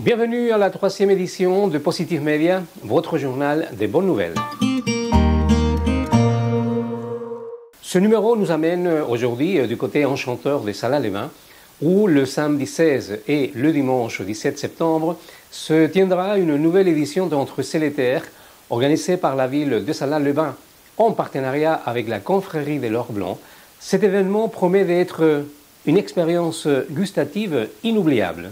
Bienvenue à la 3e édition de Positive Media, votre journal des bonnes nouvelles. Ce numéro nous amène aujourd'hui du côté enchanteur de Salins-les-Bains, où le samedi 16 et le dimanche 17 septembre se tiendra une nouvelle édition d'Entre Ciel et Terre, organisée par la ville de Salins-les-Bains en partenariat avec la confrérie de l'Or Blanc. Cet événement promet d'être une expérience gustative inoubliable.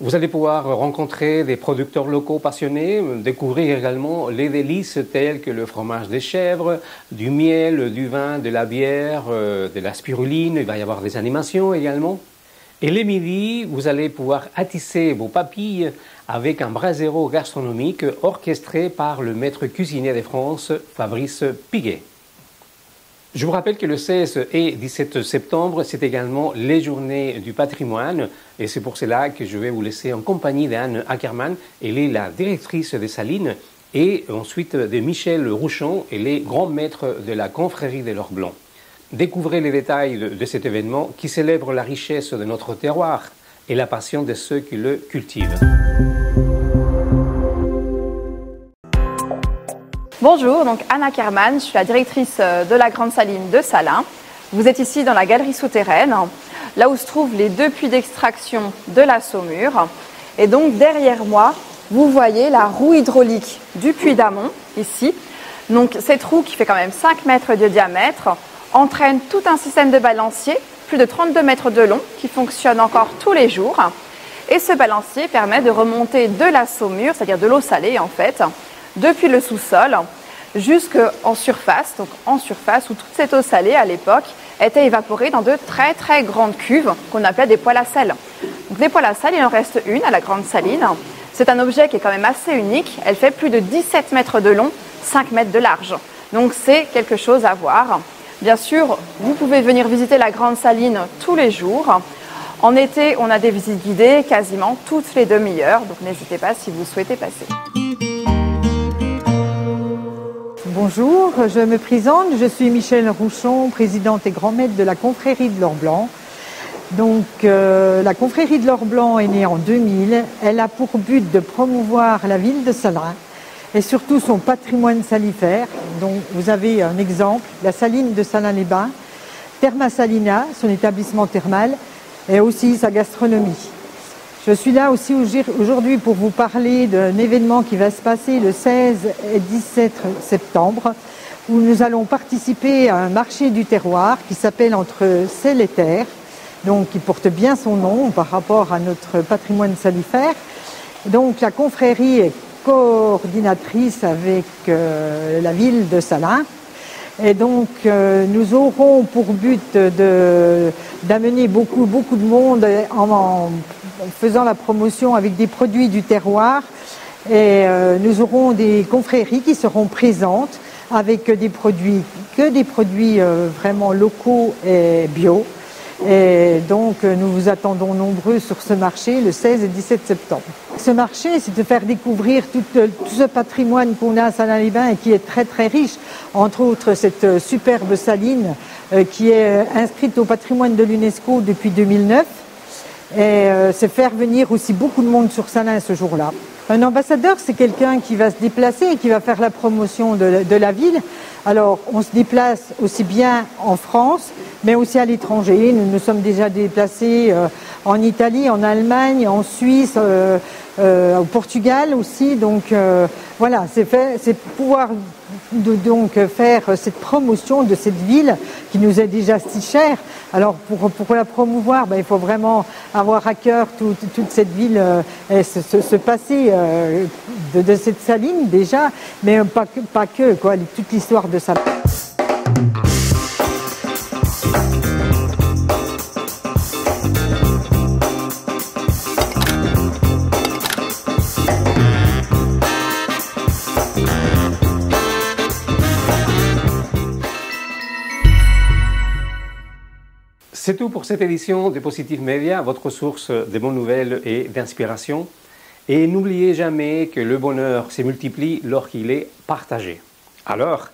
Vous allez pouvoir rencontrer des producteurs locaux passionnés, découvrir également les délices telles que le fromage des chèvres, du miel, du vin, de la bière, de la spiruline. Il va y avoir des animations également. Et les midis, vous allez pouvoir attisser vos papilles avec un brasero gastronomique orchestré par le maître cuisinier de France, Fabrice Piguet. Je vous rappelle que le 16 et 17 septembre, c'est également les journées du patrimoine et c'est pour cela que je vais vous laisser en compagnie d'Anne Ackermann. Elle est la directrice des Salines et ensuite de Michel Rouchon, elle est grand maître de la confrérie de l'Or Blanc. Découvrez les détails de cet événement qui célèbre la richesse de notre terroir et la passion de ceux qui le cultivent. Bonjour, donc Anne Ackermann, je suis la directrice de la Grande Saline de Salins. Vous êtes ici dans la galerie souterraine, là où se trouvent les deux puits d'extraction de la Saumure. Et donc derrière moi, vous voyez la roue hydraulique du puits d'amont, ici. Donc cette roue qui fait quand même 5 mètres de diamètre entraîne tout un système de balancier, plus de 32 mètres de long, qui fonctionne encore tous les jours. Et ce balancier permet de remonter de la saumure, c'est-à-dire de l'eau salée en fait, depuis le sous-sol jusqu'en surface, donc en surface où toute cette eau salée à l'époque était évaporée dans de très très grandes cuves qu'on appelait des poêles à sel. Donc des poêles à sel, il en reste une à la Grande Saline. C'est un objet qui est quand même assez unique. Elle fait plus de 17 mètres de long, 5 mètres de large. Donc c'est quelque chose à voir. Bien sûr, vous pouvez venir visiter la Grande Saline tous les jours. En été, on a des visites guidées quasiment toutes les demi-heures. Donc n'hésitez pas si vous souhaitez passer. Bonjour, je me présente, je suis Michel Rouchon, présidente et grand maître de la confrérie de l'Or Blanc. Donc la confrérie de l'Or Blanc est née en 2000, elle a pour but de promouvoir la ville de Salins et surtout son patrimoine salifère. Donc vous avez un exemple, la saline de Salins-les-Bains, Therma Salina, son établissement thermal et aussi sa gastronomie. Je suis là aussi aujourd'hui pour vous parler d'un événement qui va se passer le 16 et 17 septembre où nous allons participer à un marché du terroir qui s'appelle Entre Ciel et Terre, donc qui porte bien son nom par rapport à notre patrimoine salifère. Donc la confrérie est coordinatrice avec la ville de Salins. Et donc nous aurons pour but d'amener beaucoup de monde en faisant la promotion avec des produits du terroir. Et nous aurons des confréries qui seront présentes avec des produits vraiment locaux et bio. Et donc nous vous attendons nombreux sur ce marché le 16 et 17 septembre. Ce marché, c'est de faire découvrir tout ce patrimoine qu'on a à Salins-les-Bains et qui est très très riche, entre autres cette superbe saline qui est inscrite au patrimoine de l'UNESCO depuis 2009. Et c'est faire venir aussi beaucoup de monde sur Salins ce jour-là. Un ambassadeur, c'est quelqu'un qui va se déplacer et qui va faire la promotion de la ville. Alors, on se déplace aussi bien en France, mais aussi à l'étranger. Nous nous sommes déjà déplacés en Italie, en Allemagne, en Suisse, au Portugal aussi. Donc, voilà, c'est pouvoir donc faire cette promotion de cette ville qui nous est déjà si chère. Alors, pour la promouvoir, il faut vraiment avoir à cœur toute cette ville et se passer de cette saline déjà, mais pas que quoi, toute l'histoire de Salins. C'est tout pour cette édition de Positive Media, votre source de bonnes nouvelles et d'inspiration. Et n'oubliez jamais que le bonheur se multiplie lorsqu'il est partagé. Alors,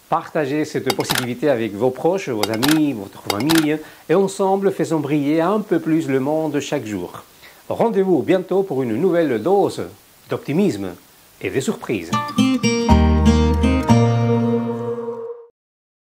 partagez cette positivité avec vos proches, vos amis, votre famille, et ensemble faisons briller un peu plus le monde chaque jour. Rendez-vous bientôt pour une nouvelle dose d'optimisme et de surprises.